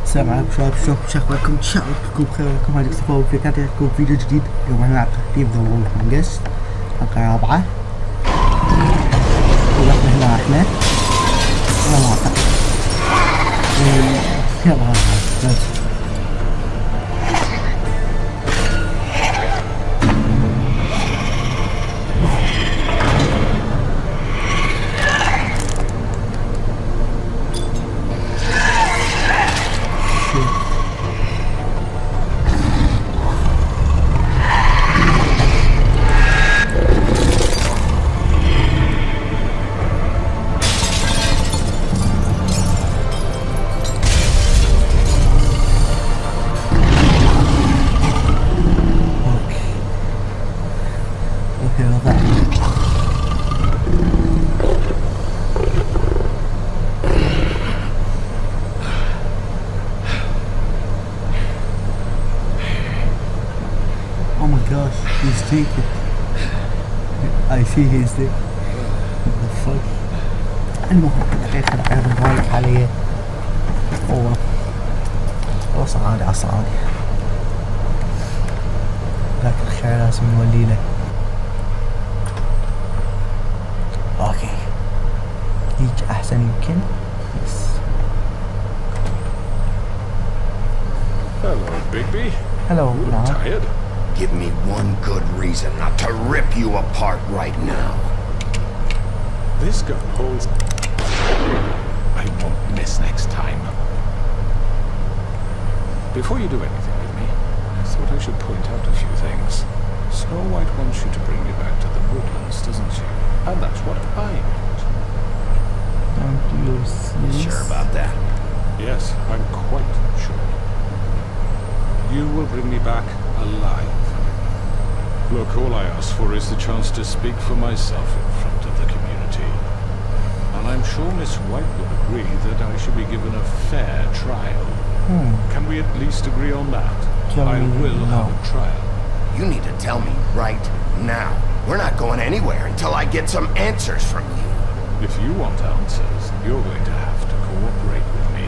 السلام عليكم شباب، شلونكم؟ شو اخباركم؟ ان شاء الله تكونوا بخير. ولكم هذه الفيكات الفيكات لكم فيديو جديد. اليوم احنا نلعب تختيم دور لكم قست الحلقة الرابعة. ولكن هنا احنا انا ما اعتقد يلا بس he's taken. I see he's there. What the fuck? المهم دقيقة نرايك عليه. هو صعادي عصعادي. لكن الخير لازم نولي له. اوكي. هيك احسن يمكن. يس. Hello, Bigby. Hello, tired? Give me one good reason not to rip you apart right now. This gun holds... I won't miss next time. Before you do anything with me, I thought I should point out a few things. Snow White wants you to bring me back to the woodlands, doesn't she? And that's what I want. Don't you see? Sure about that? Yes, I'm quite sure. You will bring me back alive. Look, all I ask for is the chance to speak for myself in front of the community. And I'm sure Miss White will agree that I should be given a fair trial. Can we at least agree on that? I will have a trial. You need to tell me right now. We're not going anywhere until I get some answers from you. If you want answers, you're going to have to cooperate with me.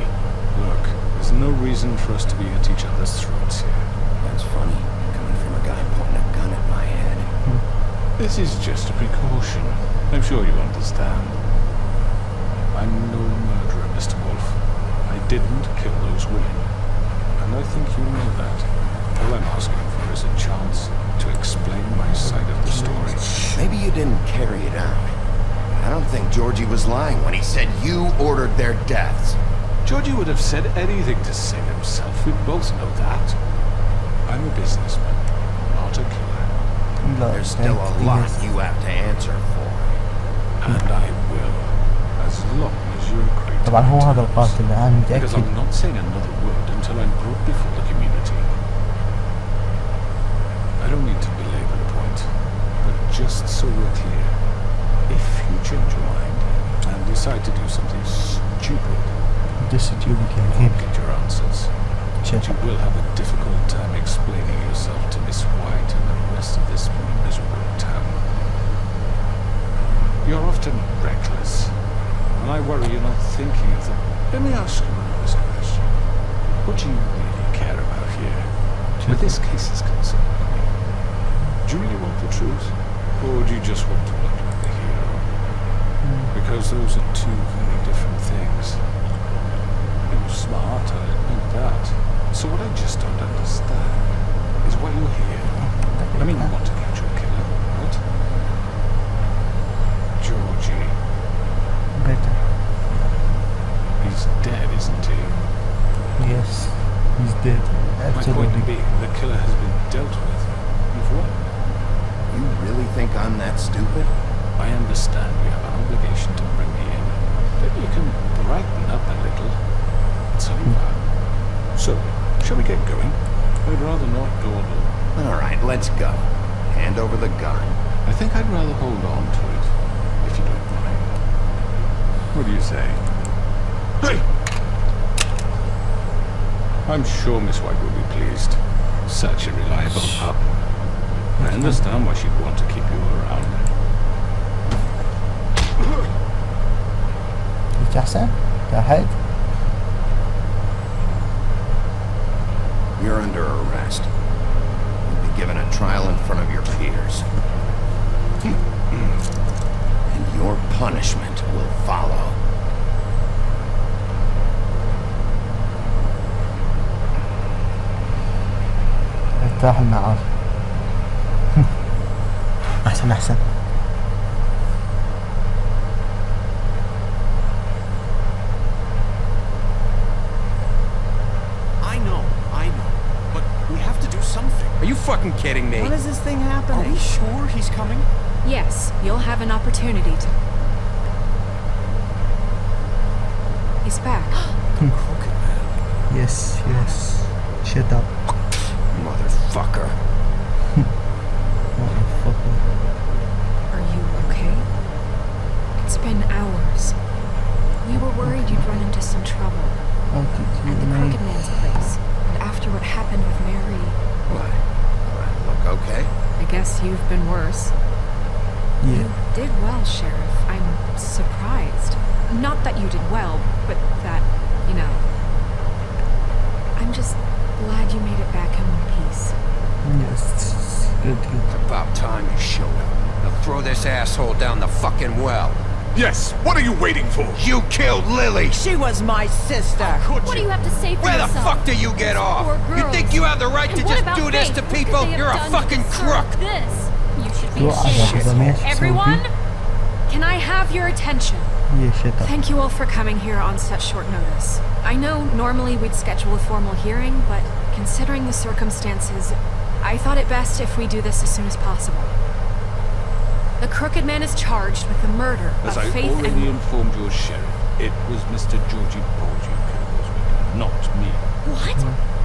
Look, there's no reason for us to be at each other's throats here. That's funny, coming from a guy pointing a gun at my head. This is just a precaution. I'm sure you understand. I'm no murderer, Mr. Wolf. I didn't kill those women. And I think you know that. All I'm asking for is a chance to explain my side of the story. Maybe you didn't carry it out. I don't think Georgie was lying when he said you ordered their deaths. Georgie would have said anything to save himself. We both know that. I'm a businessman, not a killer. There's still a lot you have to answer for. And I will, as long as you agree to طبعا هو هذا القاتل أنا Because متأكد. I'm not saying another word until I'm brought before the community. I don't need to belabor the point, but just so we're clear, if you change your mind and decide to do something stupid, This is you you won't get your answers. But you will have a difficult time explaining yourself to Miss White and the rest of this miserable town. You're often reckless, and I worry you're not thinking of them. Let me ask you an honest question. What do you really care about here? Where this case is concerned, I mean. Do you really want the truth? Or do you just want to look like a hero? Because those are two very different things. You're smart, I admit that. So what I just don't understand is why you're here. I mean, you want to catch your killer, right? Georgie. better. He's dead, isn't he? Yes, he's dead. My point Absolutely. being, the killer has been dealt with. You've won. You really think I'm that stupid? I understand you have an obligation to bring me in. Maybe you can brighten up a little. It's over. So, shall we get going? I'd rather not dawdle. All right, let's go. Hand over the gun. I think I'd rather hold on to it, if you don't mind. What do you say? Hey! I'm sure Miss White will be pleased. Such a reliable pup. I understand why she'd want to keep you around. هيك أحسن؟ تحت؟ you're under arrest. You'll be given a trial in front of your peers. And your punishment will follow. ارتاح المعاصي. أحسن. I know. But we have to do something. Are you fucking kidding me? When is this thing happening? Are we sure he's coming? Yes, you'll have an opportunity to... He's back. Crooked man. Yes. Shut up. Motherfucker. Motherfucker. Are you okay? It's been hours. We were worried you'd run into some trouble. How did you At the make... Crooked Man's place. And after what happened with Mary... What? Look okay? I guess you've been worse. Yeah. You did well, Sheriff. I'm surprised. Not that you did well, but that, you know... I'm just glad you made it back in one piece. Yes. Good. It's about time you showed up. Now throw this asshole down the fucking well. Yes, what are you waiting for? You killed Lily! She was my sister. Could What do you have to say for Where the yourself? fuck do you get off? Poor You girls. think you have the right And to what just about do this Faith? to What could people? they have You're a done to fucking deserve crook! This. You should be You are ashamed. the best. Everyone, can I have your attention? Yeah, shut up. Thank you all for coming here on such short notice. I know normally we'd schedule a formal hearing, but considering the circumstances, I thought it best if we do this as soon as possible. The Crooked Man is charged with the murder As of I Faith already and... informed your sheriff, it was Mr. Georgie Porgy who killed this weekend, not me. What?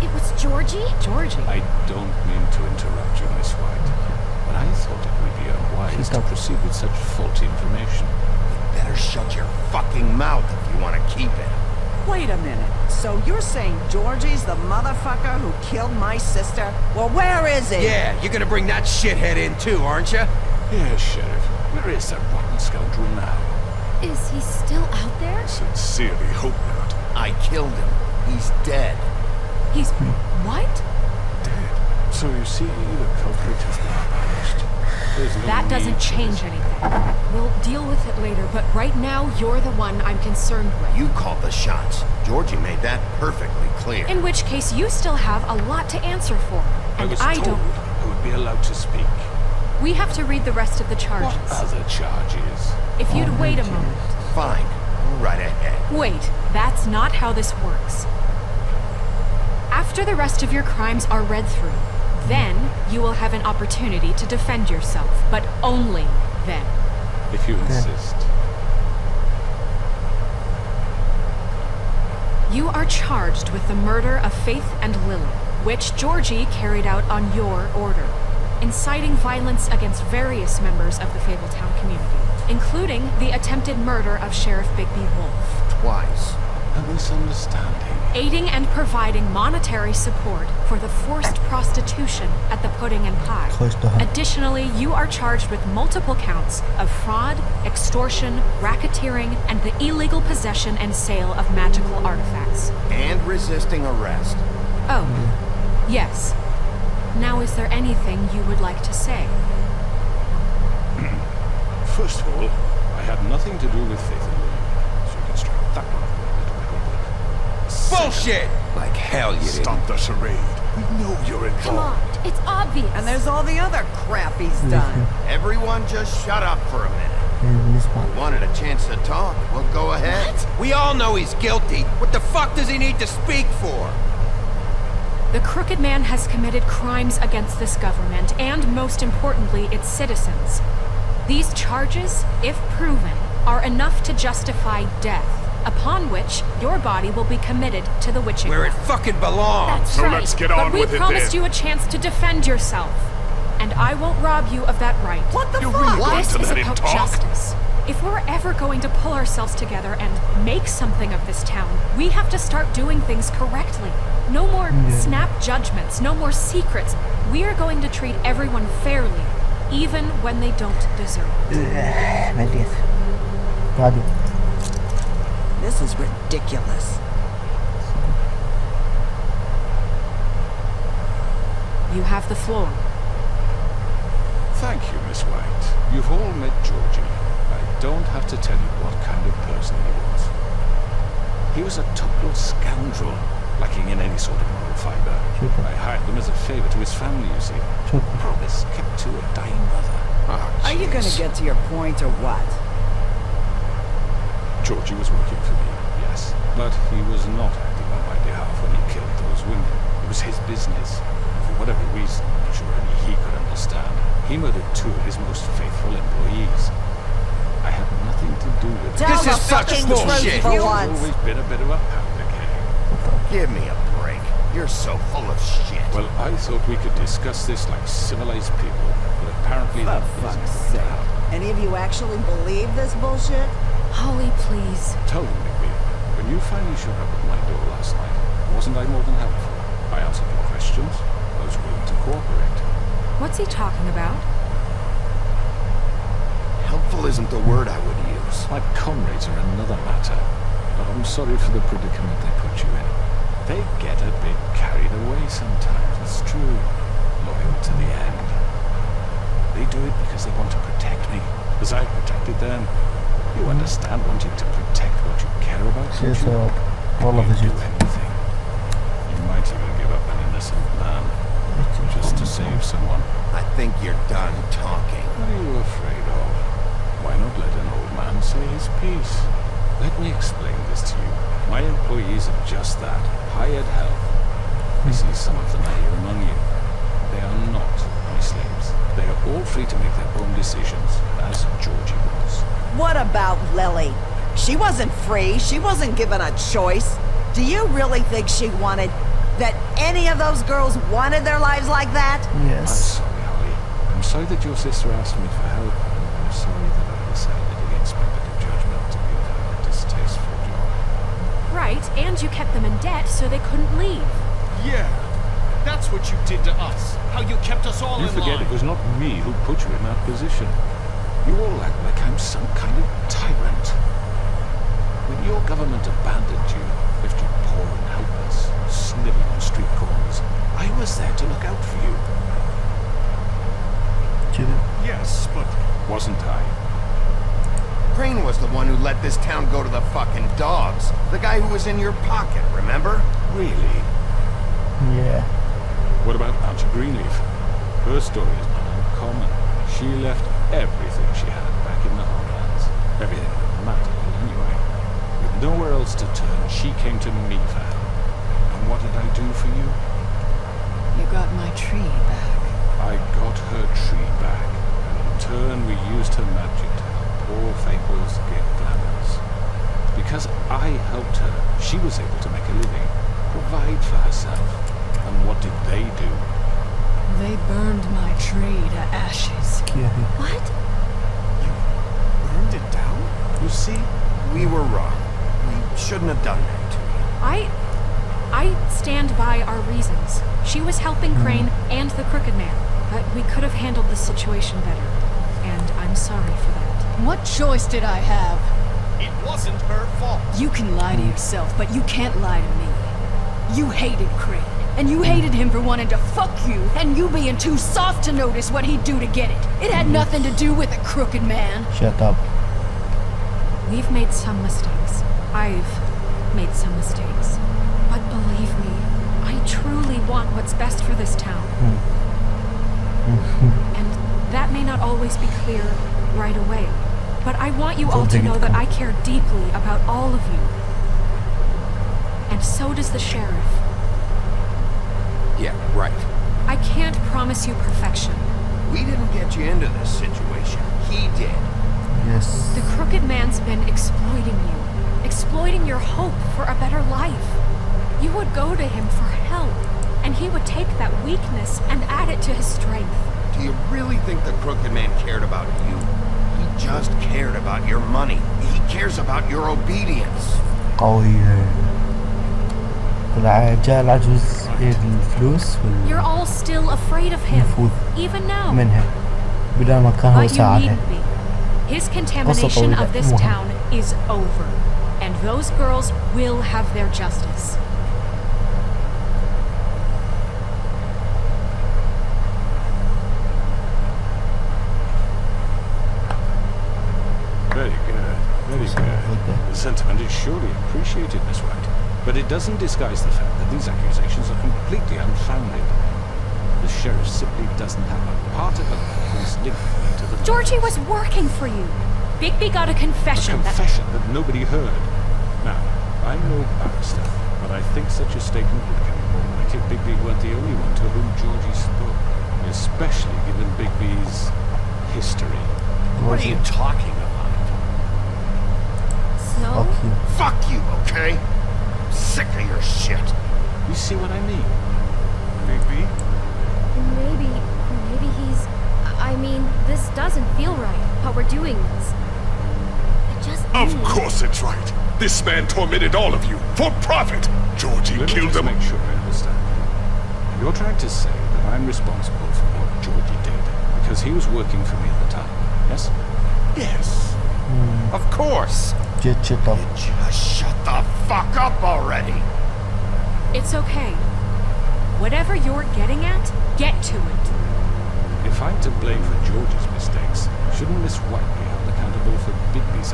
It was Georgie? Georgie? I don't mean to interrupt you, Miss White, but I thought it would be unwise to proceed with such faulty information. Better shut your fucking mouth if you want to keep it. Wait a minute. So you're saying Georgie's the motherfucker who killed my sister? Well, where is he? Yeah, you're gonna bring that shithead in too, aren't you? Yes, Sheriff. Where is that rotten scoundrel now? Is he still out there? I sincerely hope not. I killed him. He's dead. He's... What? Dead. So you see, the culprit has been punished. There's no That need doesn't for change this. anything. We'll deal with it later, but right now you're the one I'm concerned with. You called the shots. Georgie made that perfectly clear. In which case you still have a lot to answer for. I And was I told don't... I would be allowed to speak. We have to read the rest of the What charges. other charges? If you'd wait a moment. Fine. Go right ahead. Wait, that's not how this works. After the rest of your crimes are read through, then you will have an opportunity to defend yourself, but only then. If you insist. You are charged with the murder of Faith and Lily, which Georgie carried out on your order, inciting violence against various members of the Fabletown community, including the attempted murder of Sheriff Bigby Wolf. Twice. A misunderstanding. Aiding and providing monetary support for the forced prostitution at the Pudding and Pie. Close to her. Additionally, you are charged with multiple counts of fraud, extortion, racketeering, and the illegal possession and sale of magical artifacts. And resisting arrest. Oh, yes. Now, is there anything you would like to say? First of all, I had nothing to do with Faith and Lily, so you can strike that one off your little book. Bullshit! Like hell you didn't. Stop the charade. We know you're Come on. involved. It's obvious. And there's all the other crap he's done. Everyone just shut up for a minute. And this one. Wanted a chance to talk? Well, go ahead. What? We all know he's guilty. What the fuck does he need to speak for? The Crooked Man has committed crimes against this government and, most importantly, its citizens. These charges, if proven, are enough to justify death, upon which your body will be committed to the witching Where it well. fucking belongs. That's So right. let's get But on we with it promised then. you a chance to defend yourself, and I won't rob you of that right. What the You're fuck? really going This to is let him about talk? justice. If we're ever going to pull ourselves together and make something of this town, we have to start doing things correctly. No more snap judgments, no more secrets. We are going to treat everyone fairly, even when they don't deserve it. مليت. قاعدين. This is ridiculous. have the floor. Thank you, Miss White. You've all met Georgie. I don't have to tell you what kind of person he was. He was a total scoundrel, lacking in any sort of moral fiber. I hired him as a favor to his family, you see. Promise kept to a dying mother. Are you gonna get to your point or what? Georgie was working for me, yes. But he was not acting on my behalf when he killed those women. It was his business. For whatever reason, I'm sure only he could understand, he murdered 2 of his most faithful employees. I had nothing to do with it. Tell This the is such fucking bullshit. truth for You've once. always been a bit of a powder keg. Give me a break. You're so full of shit. Well, I thought we could discuss this like civilized people, but apparently For that fuck's isn't sake. how. Any of you actually believe this bullshit? Holly, please. Tell them, Nicky, when you finally showed up at my door last night, wasn't I more than helpful? I answered your questions. I was willing to cooperate. What's he talking about? Helpful isn't the word I would use. My comrades are another matter, but I'm sorry for the predicament they put you in. They get a bit carried away sometimes, it's true. Loyal to the end. They do it because they want to protect me, as I protected them. You understand wanting to protect what you care about, don't you? والله You'd do فجيت. anything. You might even give up an innocent man, just to save someone. I think you're done talking. What are you afraid of? Why not let an old man say his piece? Let me explain this to you. My employees are just that, hired help. I see some of them are here among you. They are not my slaves. They are all free to make their own decisions, as Georgie was. What about Lily? She wasn't free. She wasn't given a choice. Do you really think she wanted... that any of those girls wanted their lives like that? I'm Yes. sorry, Holly. I'm sorry that your sister asked me for help, and I'm sorry that I decided against my better judgment to give her a distasteful job. Right, and you kept them in debt so they couldn't leave. Yeah. That's what you did to us. How you kept us all You in forget line. it was not me who put you in that position. You all act like I'm some kind of tyrant. When your government abandoned you, left you poor and helpless, sniveling on street corners, I was there to look out for you. كذا. Yes, but Wasn't I? Crane was the one who let this town go to the fucking dogs. The guy who was in your pocket, remember? Really? Yeah. What about Auntie Greenleaf? Her story is not uncommon. She left everything she had back in the Homelands. Everything that mattered, anyway. With nowhere else to turn, she came to me for help. And what did I do for you? You got my tree back. I got her tree back, and in turn we used her magic to help poor fables get glamours. Because I helped her, she was able to make a living, provide for herself. And what did they do? They burned my tree to ashes. يا أخي. What? burned it down? You see? We were wrong. We shouldn't have done that to you. I stand by our reasons. She was helping Crane and the Crooked Man, but we could have handled the situation better. And I'm sorry for that. What choice did I have? It wasn't her fault. You can lie to yourself, but you can't lie to me. You hated Crane, and you hated him for wanting to fuck you, and you being too soft to notice what he'd do to get it. It had nothing to do with a crooked man. Shut up. We've made some mistakes. I've made some mistakes. But believe me, I truly want what's best for this town. And that may not always be clear right away. But I want you all to know that I care deeply about all of you. And so does the sheriff. Yeah, right. I can't promise you perfection. We didn't get you into this situation. He did. Yes. The Crooked Man's been exploiting you, exploiting your hope for a better life. You would go to him for help, and he would take that weakness and add it to his strength. Do you really think the Crooked Man cared about you? He just cared about your money. He cares about your obedience. قوية. جاء العجوز الفلوس You're all still afraid of him, والنفوذ even now. منها بدل ما كان هو But you ساعدها. needn't be. His contamination of this طويلة. town is over, and those girls will have their justice. it doesn't disguise the fact that these accusations are completely unfounded. The sheriff simply doesn't have a particle of evidence linking me to the... Georgie was working for you. Bigby got a confession. A confession that nobody heard. Now, I'm no barrister, but I think such a statement would carry more weight if Bigby weren't the only one to whom Georgie spoke, especially given Bigby's history. What are you talking about? So? Okay. Fuck you, okay? I'm sick of your shit. You see what I mean? Bigby? Maybe he's... I mean, this doesn't feel right, how we're doing this. Of course it's right. This man tormented all of you for profit. Georgie Let me killed just him. make sure I understand. You're trying to say that I'm responsible for what Georgie did because he was working for me at the time, yes? Yes. Of course. Get shit up. Just shut the fuck up already. It's okay. Whatever you're getting at, get to it. If I'm to blame for Georgie's mistakes, shouldn't Miss White be held accountable for Bigby's